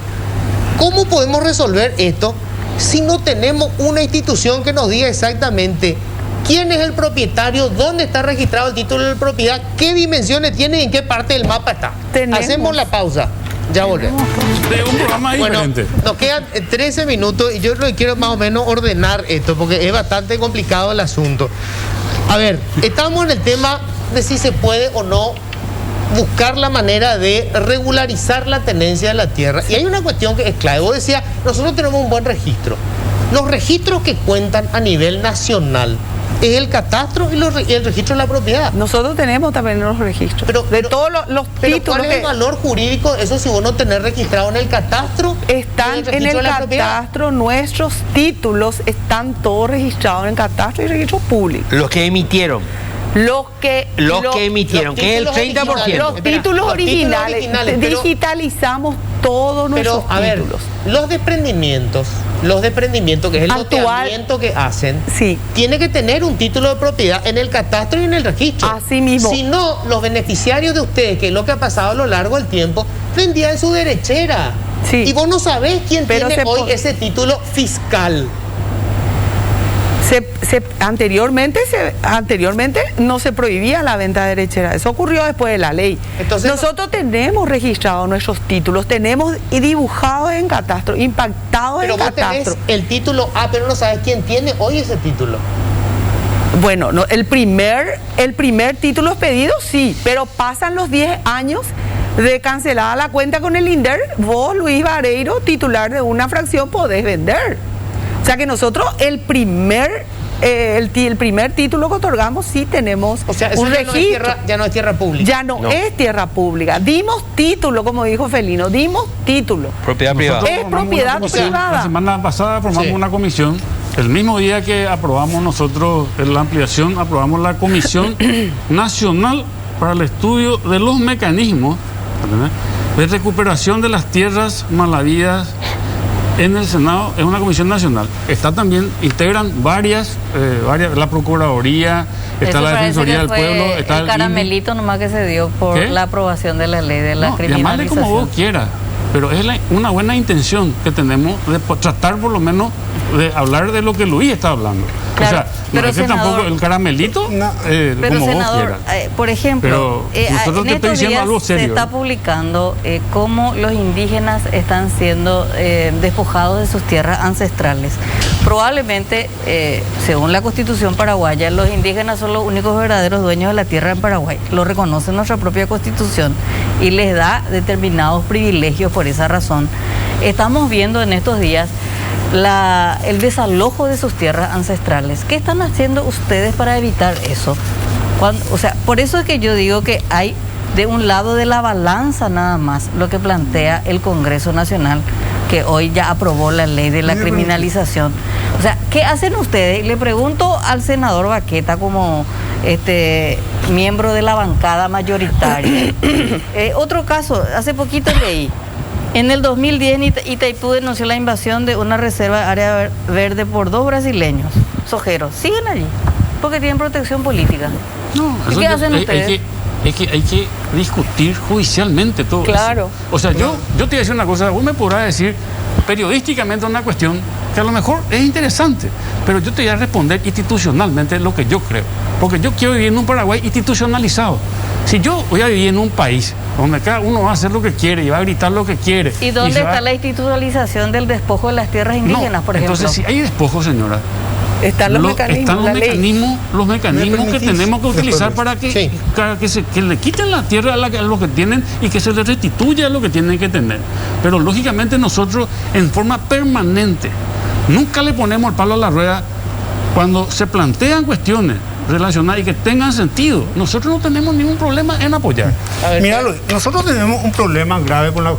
¿cómo podemos resolver esto si no tenemos una institución que nos diga exactamente quién es el propietario, dónde está registrado el título de propiedad, qué dimensiones tiene y en qué parte del mapa está? Hacemos la pausa. Ya volvemos. De un programa diferente. Bueno, nos quedan 13 minutos y yo lo que quiero más o menos ordenar esto porque es bastante complicado el asunto. A ver, estamos en el tema de si se puede o no buscar la manera de regularizar la tenencia de la tierra. Y hay una cuestión que es clave. Vos decías, nosotros tenemos un buen registro. Los registros que cuentan a nivel nacional es el catastro y el registro de la propiedad. Nosotros tenemos también los registros. De todos los títulos. ¿Cuál es el valor jurídico de eso si vos no tenés registrado en el catastro? Están en el catastro, nuestros títulos están todos registrados en el catastro y registro público. Los que emitieron. Los que emitieron, que es el 30%. Los títulos originales, digitalizamos todos nuestros títulos. Los desprendimientos, que es el loteamiento que hacen, sí, tiene que tener un título de propiedad en el catastro y en el registro. Así mismo. Si no, los beneficiarios de ustedes, que es lo que ha pasado a lo largo del tiempo, vendían su derechera. Sí. Y vos no sabés quién tiene hoy ese título fiscal. Anteriormente no se prohibía la venta de derechera. Eso ocurrió después de la ley. Entonces, nosotros tenemos registrados nuestros títulos, tenemos dibujados en catastro, impactados en catastro. Pero vos tenés el título A, pero no sabes quién tiene hoy ese título. Bueno, no, el primer título expedido sí, pero pasan los 10 años de cancelada la cuenta con el INDER, vos, Luis Vareiro, titular de una fracción, podés vender. O sea que nosotros el primer título que otorgamos sí tenemos, o sea, eso un registro. Ya no es tierra pública. Ya no es tierra pública. Dimos título, como dijo Felino, dimos título. Propiedad privada. Es propiedad privada. La semana pasada formamos una comisión. El mismo día que aprobamos nosotros la ampliación, aprobamos la Comisión Nacional para el Estudio de los Mecanismos de Recuperación de las Tierras Malavidas en el Senado. Es una comisión nacional. Está también, integran varias, la Procuraduría, está la Defensoría del Pueblo, está el caramelito nomás que se dio por la aprobación de la ley de la criminalización. Llamarle como vos quieras, pero es una buena intención que tenemos de tratar por lo menos de hablar de lo que Luis está hablando. Claro, o sea, pero no es que tampoco el caramelito, pero como senador, vos quieras. Por ejemplo, nosotros en te estoy estos diciendo días algo serio. se está publicando cómo los indígenas están siendo despojados de sus tierras ancestrales. Probablemente, según la Constitución paraguaya, los indígenas son los únicos verdaderos dueños de la tierra en Paraguay. Lo reconoce nuestra propia Constitución y les da determinados privilegios por esa razón. Estamos viendo en estos días el desalojo de sus tierras ancestrales. ¿Qué están haciendo ustedes para evitar eso? Por eso es que yo digo que hay de un lado de la balanza nada más lo que plantea el Congreso Nacional, que hoy ya aprobó la ley de la criminalización. O sea, ¿qué hacen ustedes? Le pregunto al senador Baqueta como miembro de la bancada mayoritaria. Otro caso, hace poquito leí. En el 2010 Itaipú denunció la invasión de una reserva de área verde por 2 brasileños, sojeros. Siguen allí, porque tienen protección política. No, ¿Y qué hacen ustedes? Hay que discutir judicialmente todo claro. eso. O sea, yo te voy a decir una cosa, vos me podrás decir periodísticamente una cuestión que a lo mejor es interesante, pero yo te voy a responder institucionalmente lo que yo creo. Porque yo quiero vivir en un Paraguay institucionalizado. Si yo voy a vivir en un país donde cada uno va a hacer lo que quiere y va a gritar lo que quiere. ¿Y dónde está la institucionalización del despojo de las tierras indígenas, por ejemplo? Entonces, si hay despojo, señora, están los mecanismos que tenemos que utilizar para que le quiten la tierra a lo que tienen y que se les restituya lo que tienen que tener. Pero lógicamente nosotros en forma permanente nunca le ponemos el palo a la rueda cuando se plantean cuestiones relacionadas y que tengan sentido. Nosotros no tenemos ningún problema en apoyar. Mira, nosotros tenemos un problema grave con la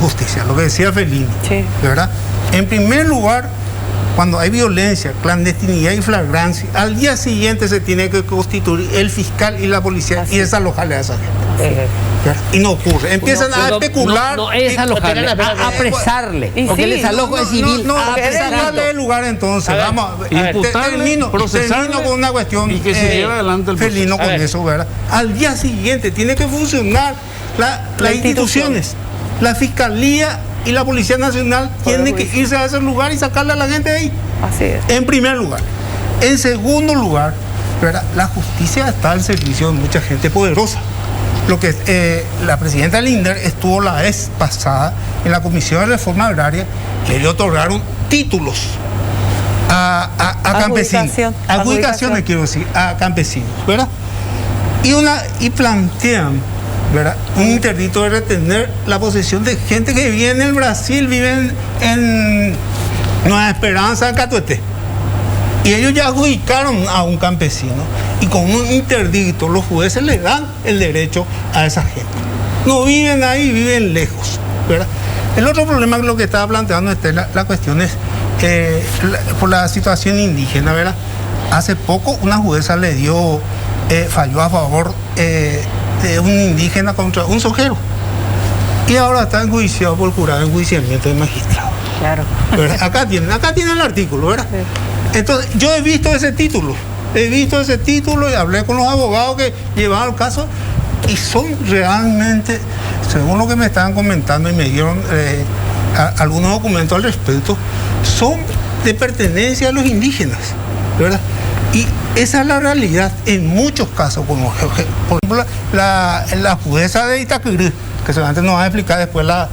justicia, lo que decía Felino, sí, ¿verdad? En primer lugar, cuando hay violencia, clandestinidad y flagrancia, al día siguiente se tiene que constituir el fiscal y la policía y desalojarle a esa gente. Y no ocurre. Empiezan a especular. No es desalojarle, a apresarle. Porque el desalojo es civil. No, darle el lugar entonces. Vamos termino con una cuestión. Y que se lleve adelante el Felino con eso, ¿verdad? Al día siguiente tiene que funcionar las instituciones. La fiscalía y la Policía Nacional tiene que irse a ese lugar y sacarle a la gente de ahí. Así es. En primer lugar. En segundo lugar, ¿verdad? La justicia está al servicio de mucha gente poderosa. Lo que la presidenta Linder estuvo la vez pasada en la Comisión de Reforma Agraria, que le otorgaron títulos a campesinos. Adjudicaciones, quiero decir, a campesinos, ¿verdad? Y plantean, ¿verdad?, un interdicto de retener la posesión de gente que vive en el Brasil, vive en Nueva Esperanza, Catuete. Y ellos ya adjudicaron a un campesino y con un interdicto los jueces le dan el derecho a esa gente. No viven ahí, viven lejos, ¿verdad? El otro problema que lo que estaba planteando la cuestión es por la situación indígena, ¿verdad? Hace poco una jueza le falló a favor de un indígena contra un sojero. Y ahora está enjuiciado por jurado de enjuiciamiento de magistrado. Claro. Acá tienen el artículo, ¿verdad? Sí. Entonces, yo he visto ese título y hablé con los abogados que llevaban el caso y son realmente, según lo que me estaban comentando y me dieron algunos documentos al respecto, son de pertenencia a los indígenas, ¿verdad? Y esa es la realidad en muchos casos, como por ejemplo la jueza de Itacurú, que seguramente nos va a explicar después la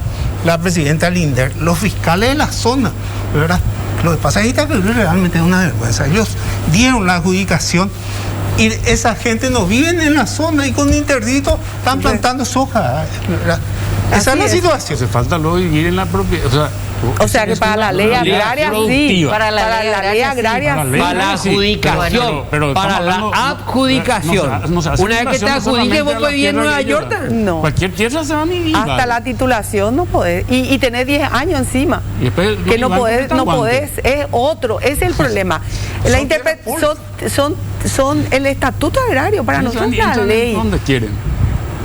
presidenta Linder, los fiscales de la zona, ¿verdad? Lo que pasa es que realmente es una vergüenza. Ellos dieron la adjudicación y esa gente no vive en la zona y con interdicto están plantando soja, ¿verdad? Esa es la situación. Hace falta luego vivir en la propiedad. O sea que para la ley agraria sí, para la ley agraria sí. Para la adjudicación, para la adjudicación. Una vez que te adjudiques, vos podés vivir en Nueva York. No. Cualquier tierra se va a vivir. Hasta la titulación no podés. Y tenés 10 años encima. Que no podés, es otro. Ese es el problema. La son el estatuto agrario, para nosotros la ley. ¿Dónde quieren?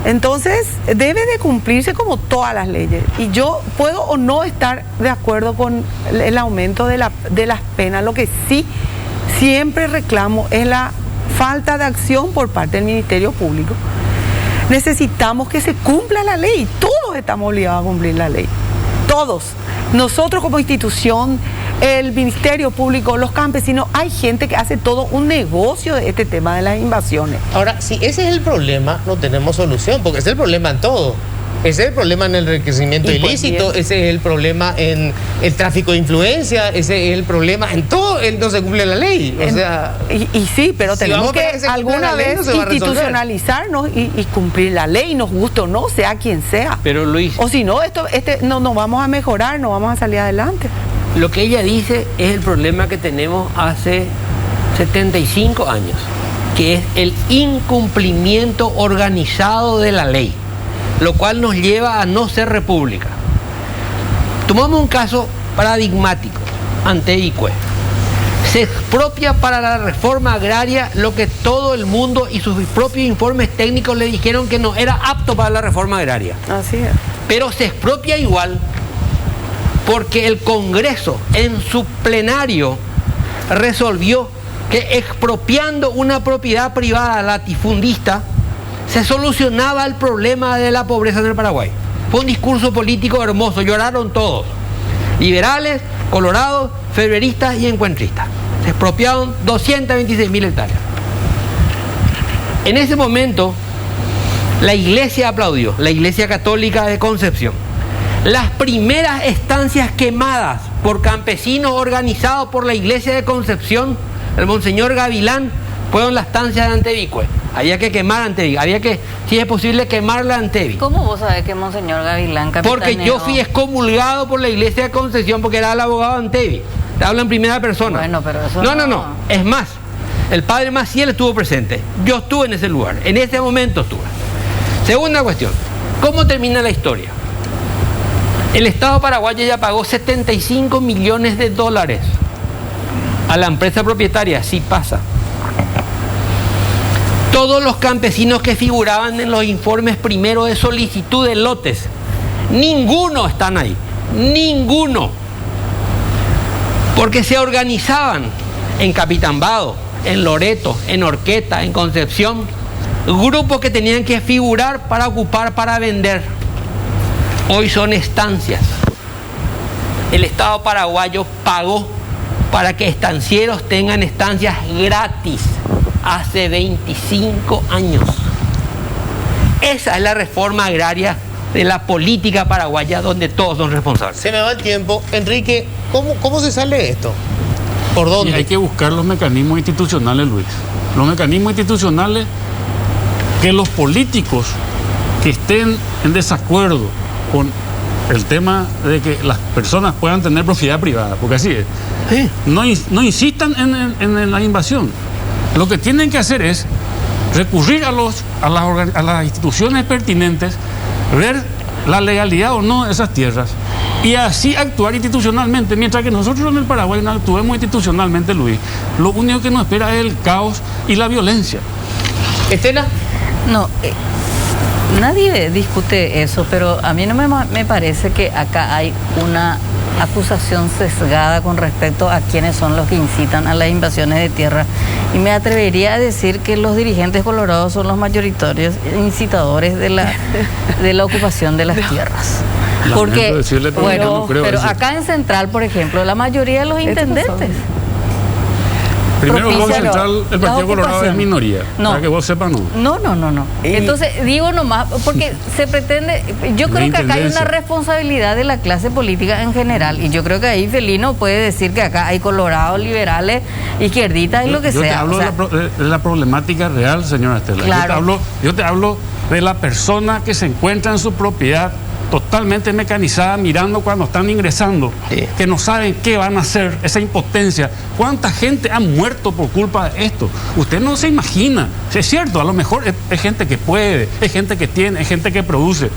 Entonces, debe de cumplirse como todas las leyes. Y yo puedo o no estar de acuerdo con el aumento de las penas. Lo que sí siempre reclamo es la falta de acción por parte del Ministerio Público. Necesitamos que se cumpla la ley. Todos estamos obligados a cumplir la ley. Todos. Nosotros como institución, el Ministerio Público, los campesinos, hay gente que hace todo un negocio de este tema de las invasiones. Ahora, si ese es el problema, no tenemos solución, porque ese es el problema en todo. Ese es el problema en el enriquecimiento ilícito, ese es el problema en el tráfico de influencia, ese es el problema en todo, no se cumple la ley. O sea, y sí, pero si tenemos que alguna vez institucionalizarnos y cumplir la ley, nos guste o no, sea quien sea. Pero Luis, o si no, no vamos a mejorar, no vamos a salir adelante. Lo que ella dice es el problema que tenemos hace 75 años, que es el incumplimiento organizado de la ley, lo cual nos lleva a no ser república. Tomamos un caso paradigmático, Antevicue. Se expropia para la reforma agraria lo que todo el mundo y sus propios informes técnicos le dijeron que no era apto para la reforma agraria. Así es. Pero se expropia igual porque el Congreso en su plenario resolvió que expropiando una propiedad privada latifundista se solucionaba el problema de la pobreza en el Paraguay. Fue un discurso político hermoso, lloraron todos. Liberales, colorados, febreristas y encuentristas. Se expropiaron 226.000 hectáreas. En ese momento, la Iglesia aplaudió, la Iglesia Católica de Concepción. Las primeras estancias quemadas por campesinos organizados por la Iglesia de Concepción, el Monseñor Gavilán, fueron las estancias de Antevicue. Había que quemar Antevicue, había que, si es posible, quemarla Antevicue. ¿Cómo vos sabés que Monseñor Gavilán capitaneó? Porque yo fui excomulgado por la Iglesia de Concepción porque era el abogado de Antevicue. Te hablo en primera persona. Bueno, pero eso no. Es más, el padre Maciel estuvo presente. Yo estuve en ese lugar, en ese momento estuve. Segunda cuestión, ¿cómo termina la historia? El Estado paraguayo ya pagó 75 millones de dólares a la empresa propietaria, sí pasa. Todos los campesinos que figuraban en los informes primero de solicitud de lotes, ninguno están ahí, ninguno. Porque se organizaban en Capitambado, en Loreto, en Horqueta, en Concepción, grupos que tenían que figurar para ocupar, para vender. Hoy son estancias. El Estado paraguayo pagó para que estancieros tengan estancias gratis hace 25 años. Esa es la reforma agraria de la política paraguaya donde todos son responsables. Se me va el tiempo. Enrique, ¿cómo se sale de esto? ¿Por dónde? Y hay que buscar los mecanismos institucionales, Luis. Los mecanismos institucionales que los políticos que estén en desacuerdo con el tema de que las personas puedan tener propiedad privada, porque así es, Sí. no insistan en la invasión. Lo que tienen que hacer es recurrir a las instituciones pertinentes, ver la legalidad o no de esas tierras y así actuar institucionalmente. Mientras que nosotros en el Paraguay no actuemos institucionalmente, Luis, lo único que nos espera es el caos y la violencia. Estela. No, nadie discute eso, pero a mí no me parece que acá hay una acusación sesgada con respecto a quiénes son los que incitan a las invasiones de tierra. Y me atrevería a decir que los dirigentes colorados son los mayoritarios incitadores de la ocupación de las tierras. Lamento Porque, decirle, pero bueno, yo no creo pero eso. acá en Central, por ejemplo, la mayoría de los intendentes. Primero, el propician Central, el la Partido Colorado es ocupación. minoría. No. Para que vos sepas, no. No. Entonces, digo nomás, porque se pretende, yo creo que acá hay una intendencia. responsabilidad de la clase política en general, y yo creo que ahí Felino puede decir que acá hay colorados, liberales, izquierdistas y lo que Yo te sea. hablo O sea, de la problemática real, señora Estela. Claro. Yo te hablo de la persona que se encuentra en su propiedad totalmente mecanizada, mirando cuando están ingresando, Sí. que no saben qué van a hacer, esa impotencia. ¿Cuánta gente ha muerto por culpa de esto? Usted no se imagina. Sí, es cierto, a lo mejor es gente que puede, es gente que tiene, es gente que produce.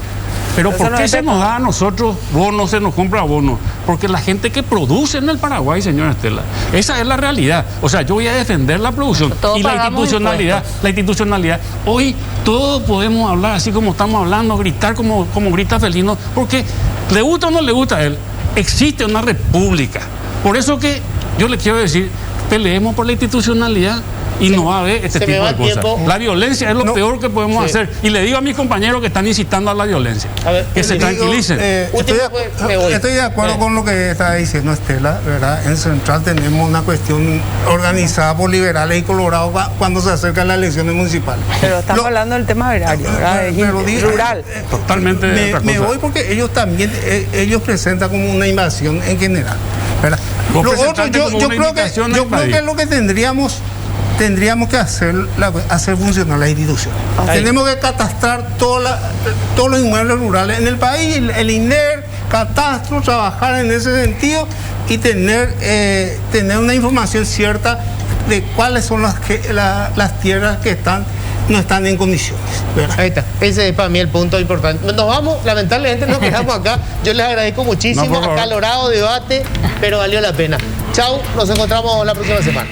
Pero Eso ¿por no qué es se verdad. nos da a nosotros bonos, se nos compra bonos? Porque la gente que produce en el Paraguay, señora Estela, esa es la realidad. O sea, yo voy a defender la producción Todos y la pagamos institucionalidad. impuestos. La institucionalidad. Hoy todos podemos hablar así como estamos hablando, gritar como grita Felino, porque le gusta o no le gusta a él, existe una república. Por eso que yo le quiero decir, peleemos por la institucionalidad y no va a haber este se me tipo va de el cosas. tiempo. La violencia es lo peor que podemos Sí. hacer. Y le digo a mis compañeros que están incitando a la violencia, A ver, que se digo, tranquilicen. Último, me voy. Estoy de acuerdo Sí. con lo que está diciendo Estela, ¿verdad? En Central tenemos una cuestión organizada por liberales y colorados cuando se acercan las elecciones municipales. Pero estamos Lo- hablando del tema agrario, ¿verdad? pero digo, Rural. Totalmente otra me cosa. voy porque ellos también, ellos presentan como una invasión en general, ¿verdad? Vos Lo otro, presentaste como una invitación a yo creo invadir. que lo que tendríamos que hacer funcionar la institución. Ahí. Tenemos que catastrar todos los inmuebles rurales en el país, el INDER, catastro, trabajar en ese sentido y tener una información cierta de cuáles son las tierras que no están en condiciones, ¿verdad? Ahí está, ese es para mí el punto importante. Nos vamos, lamentablemente nos quedamos acá. Yo les agradezco muchísimo, No, por favor. acalorado debate, pero valió la pena. Chau, nos encontramos la próxima semana.